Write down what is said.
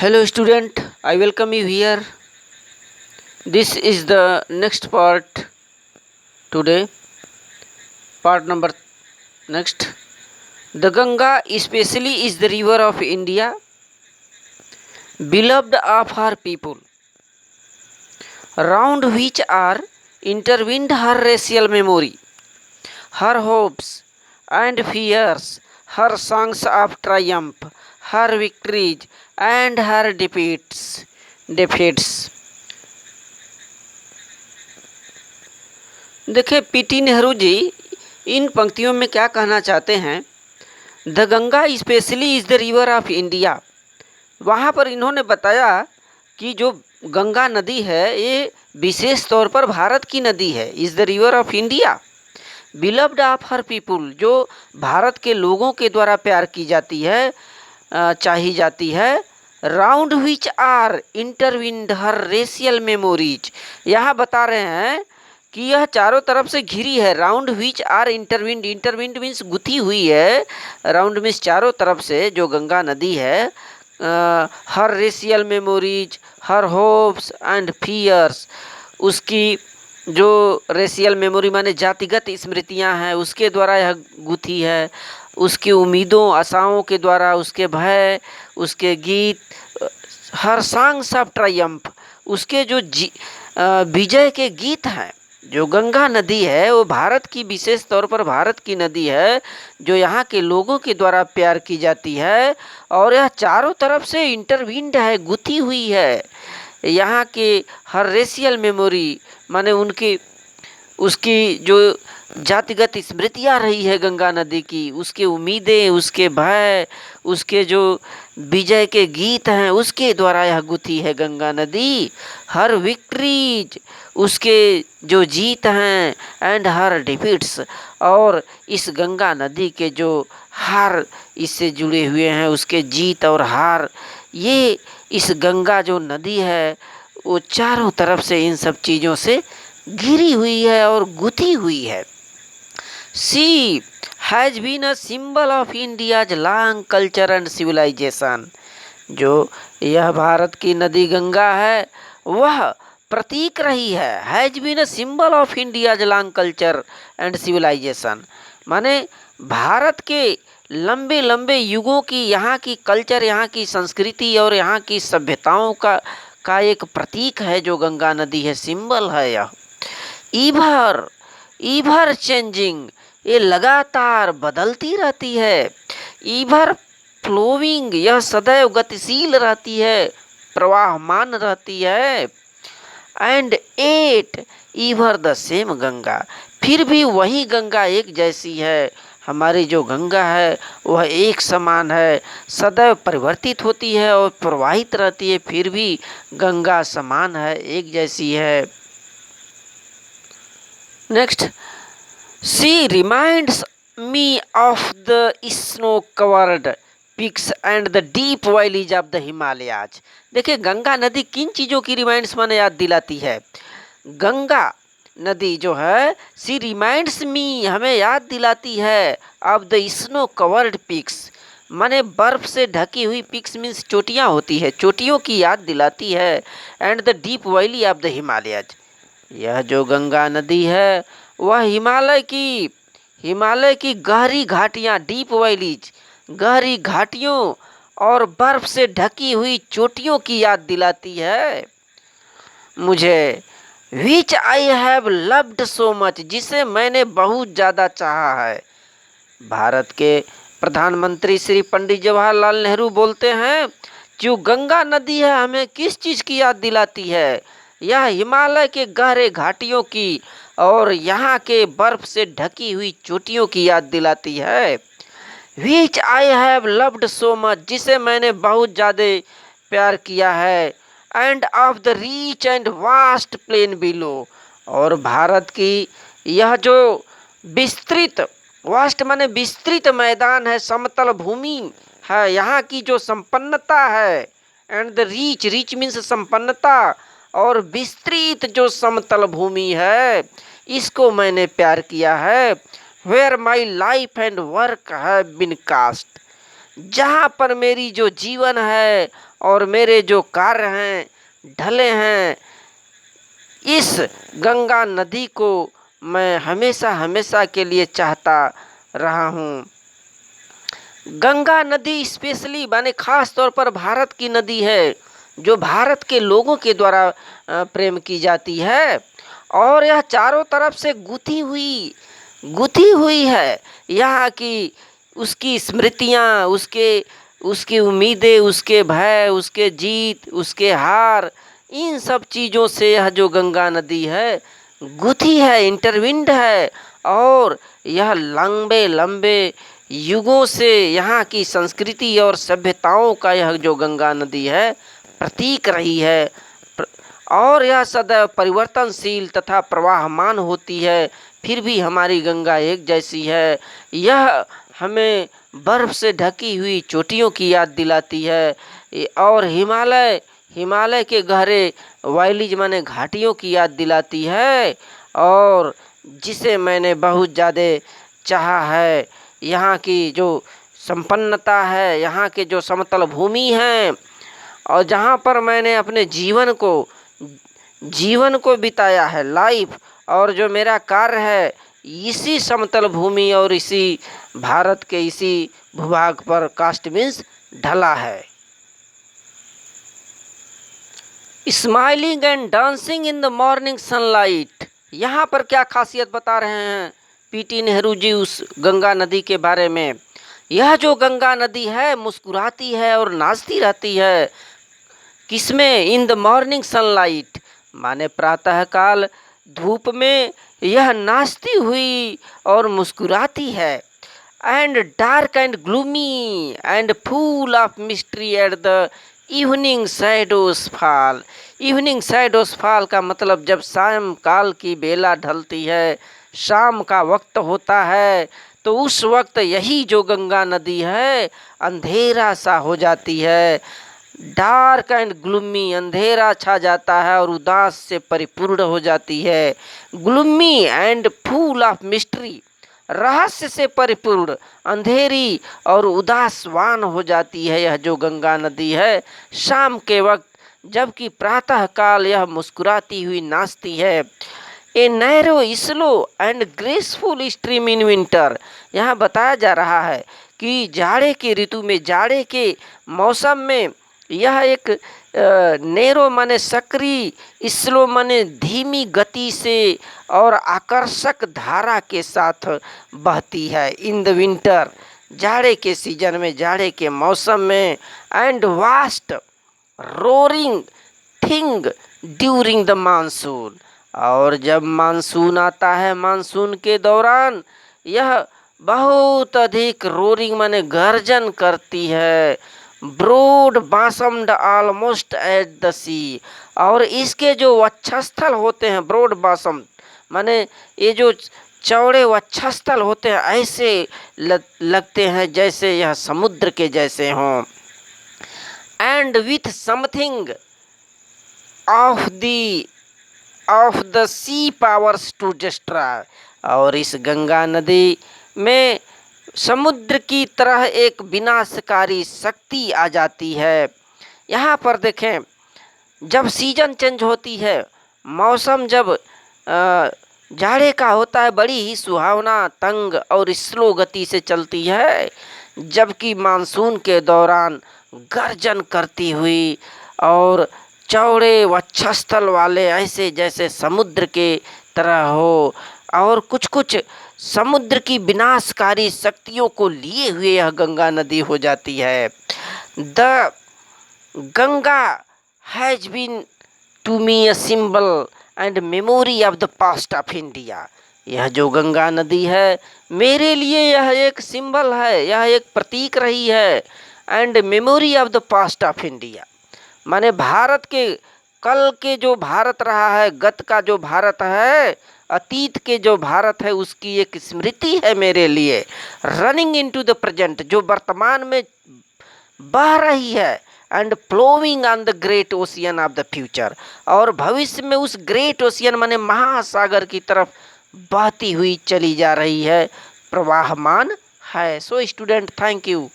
Hello student, I welcome you here. This is the next part today. Part number next. The Ganga especially is the river of India, beloved of her people, round which are intertwined her racial memory, her hopes and fears, her songs of triumph, her victories and her defeats. देखिए PT Nehru ji इन पंक्तियों में क्या कहना चाहते हैं। The Ganga specially is the river of India. वहाँ पर इन्होंने बताया कि जो गंगा नदी है ये विशेष तौर पर भारत की नदी है। Is the river of India, beloved of her people, जो भारत के लोगों के द्वारा प्यार की जाती है, चाही जाती है। Round which are intertwined her racial memories, यहाँ बता रहे हैं कि यह चारों तरफ से घिरी है। राउंड विच आर इंटरविंड, इंटरविंड मीन्स गुथी हुई है। राउंड मीन्स चारों तरफ से जो गंगा नदी है, her racial memories, her hopes and fears, उसकी जो रेशियल मेमोरी माने जातिगत स्मृतियां हैं उसके द्वारा यह गुथी है। उसकी उम्मीदों आशाओं के द्वारा, उसके भय, उसके गीत, हर सॉन्ग्स ऑफ ट्रायम्फ, उसके जो विजय के गीत हैं। जो गंगा नदी है वो भारत की, विशेष तौर पर भारत की नदी है जो यहाँ के लोगों के द्वारा प्यार की जाती है। और यह चारों तरफ से इंटरविंड है, गुथी हुई है। यहाँ के हर रेशियल मेमोरी माने उनकी, उसकी जो जातिगत स्मृतियाँ रही है गंगा नदी की, उसके उम्मीदें, उसके भय, उसके जो विजय के गीत हैं उसके द्वारा यह गुथी है गंगा नदी। हर विक्ट्रीज, उसके जो जीत हैं, एंड हर डिफीट्स, और इस गंगा नदी के जो हार इससे जुड़े हुए हैं, उसके जीत और हार, ये इस गंगा जो नदी है वो चारों तरफ से इन सब चीज़ों से घिरी हुई है और गुथी हुई है। She has been a symbol of India's long culture and civilisation. जो यह भारत की नदी गंगा है वह प्रतीक रही है। Has been a symbol of India's long culture and civilization, माने भारत के लंबे लंबे युगों की यहाँ की कल्चर, यहाँ की संस्कृति और यहाँ की सभ्यताओं का एक प्रतीक है जो गंगा नदी है, सिंबल है यह। ईभर चेंजिंग, ये लगातार बदलती रहती है। ईभर फ्लोइंग, यह सदैव गतिशील रहती है, प्रवाहमान रहती है। And yet ever the same Ganga, फिर भी वही गंगा एक जैसी है। हमारी जो गंगा है वह एक समान है, सदैव परिवर्तित होती है और प्रवाहित रहती है, फिर भी गंगा समान है, एक जैसी है। Next, she reminds me of the snow covered peaks and the deep valleys of the Himalayas. देखिए गंगा नदी किन चीज़ों की रिमाइंड्स माने याद दिलाती है। गंगा नदी जो है, सी रिमाइंड्स मी, हमें याद दिलाती है, of the snow covered peaks, माने बर्फ से ढकी हुई, पिक्स मीन्स चोटियाँ होती है, चोटियों की याद दिलाती है। And the deep valley of the Himalayas, यह जो गंगा नदी है वह हिमालय की गहरी घाटियाँ, डीप वैलीज, गहरी घाटियों और बर्फ से ढकी हुई चोटियों की याद दिलाती है मुझे। Which I have loved so much, जिसे मैंने बहुत ज़्यादा चाहा है। भारत के प्रधानमंत्री श्री पंडित जवाहरलाल नेहरू बोलते हैं, जो गंगा नदी है हमें किस चीज़ की याद दिलाती है, यह हिमालय के गहरे घाटियों की और यहाँ के बर्फ से ढकी हुई चोटियों की याद दिलाती है। Which I have loved so much, जिसे मैंने बहुत ज़्यादा प्यार किया है। And of the rich and vast plain below, और भारत की यह जो विस्तृत, वास्ट माने विस्तृत मैदान है, समतल भूमि है, यहाँ की जो संपन्नता है। And the reach, reach means संपन्नता, और विस्तृत जो समतल भूमि है इसको मैंने प्यार किया है। Where my life and work have been cast, जहाँ पर मेरी जो जीवन है और मेरे जो कार्य हैं ढले हैं, इस गंगा नदी को मैं हमेशा हमेशा के लिए चाहता रहा हूँ। गंगा नदी स्पेशली माने खास तौर पर भारत की नदी है, जो भारत के लोगों के द्वारा प्रेम की जाती है, और यह चारों तरफ से गुथी हुई है। यहाँ की उसकी स्मृतियाँ, उसकी उम्मीदें, उसके भय, उसके जीत, उसके हार, इन सब चीज़ों से यह जो गंगा नदी है गुथी है, इंटरविंड है, और यह लंबे लंबे युगों से यहाँ की संस्कृति और सभ्यताओं का यह जो गंगा नदी है प्रतीक रही है। और यह सदैव परिवर्तनशील तथा प्रवाहमान होती है, फिर भी हमारी गंगा एक जैसी है। यह हमें बर्फ से ढकी हुई चोटियों की याद दिलाती है, और हिमालय के गहरे वैलीज माने घाटियों की याद दिलाती है, और जिसे मैंने बहुत ज़्यादा चाहा है। यहाँ की जो संपन्नता है, यहाँ के जो समतल भूमि है, और जहाँ पर मैंने अपने जीवन को बिताया है, लाइफ, और जो मेरा कार्य है इसी समतल भूमि और इसी भारत के इसी भूभाग पर कास्ट मीन्स ढला है। Smiling and dancing in the morning sunlight, यहाँ पर क्या खासियत बता रहे हैं पीटी नेहरू जी उस गंगा नदी के बारे में। यह जो गंगा नदी है मुस्कुराती है और नाचती रहती है, किसमें? इन द मॉर्निंग सनलाइट, माने प्रातःकाल धूप में यह नाचती हुई और मुस्कुराती है। And dark and gloomy and full of mystery at the evening shadows fall. Evening shadows fall का मतलब जब शाम काल की बेला ढलती है, शाम का वक्त होता है, तो उस वक्त यही जो गंगा नदी है अंधेरा सा हो जाती है। डार्क एंड ग्लूमी, अंधेरा छा जाता है और उदास से परिपूर्ण हो जाती है। Gloomy and full of mystery, रहस्य से परिपूर्ण, अंधेरी और उदासवान हो जाती है यह जो गंगा नदी है शाम के वक्त, जबकि प्रातः काल यह मुस्कुराती हुई नाचती है। A narrow slow and graceful stream in winter, यहाँ बताया जा रहा है कि जाड़े के ऋतु में, जाड़े के मौसम में यह एक नेरो माने सक्रिय, स्लो माने धीमी गति से और आकर्षक धारा के साथ बहती है। इन द विंटर, जाड़े के सीजन में, जाड़े के मौसम में। And vast roaring thing during the monsoon, और जब मानसून आता है, मानसून के दौरान यह बहुत अधिक रोरिंग माने गर्जन करती है। ब्रोड बासम्ड ऑलमोस्ट एट द सी, और इसके जो वक्षस्थल होते हैं, ब्रोड बासम माने ये जो चौड़े वक्षस्थल होते हैं, ऐसे लगते हैं जैसे यह समुद्र के जैसे हों। And with something of the sea powers to destroy, और इस गंगा नदी में समुद्र की तरह एक विनाशकारी शक्ति आ जाती है। यहाँ पर देखें, जब सीजन चेंज होती है, मौसम जब जाड़े का होता है, बड़ी ही सुहावना, तंग और स्लो गति से चलती है, जबकि मानसून के दौरान गर्जन करती हुई और चौड़े वक्षस्थल वाले, ऐसे जैसे समुद्र के तरह हो, और कुछ कुछ समुद्र की विनाशकारी शक्तियों को लिए हुए यह गंगा नदी हो जाती है। The Ganga has been to me a symbol and memory of the past of India, यह जो गंगा नदी है मेरे लिए यह एक सिंबल है, यह एक प्रतीक रही है। And memory of the past of India, माने भारत के कल के जो भारत रहा है, गत का जो भारत है, अतीत के जो भारत है, उसकी एक स्मृति है मेरे लिए। रनिंग इनटू द प्रेजेंट, जो वर्तमान में बह रही है। And flowing on the great ocean of the future, और भविष्य में उस ग्रेट ओशियन माने महासागर की तरफ बहती हुई चली जा रही है, प्रवाहमान है। So student, thank you.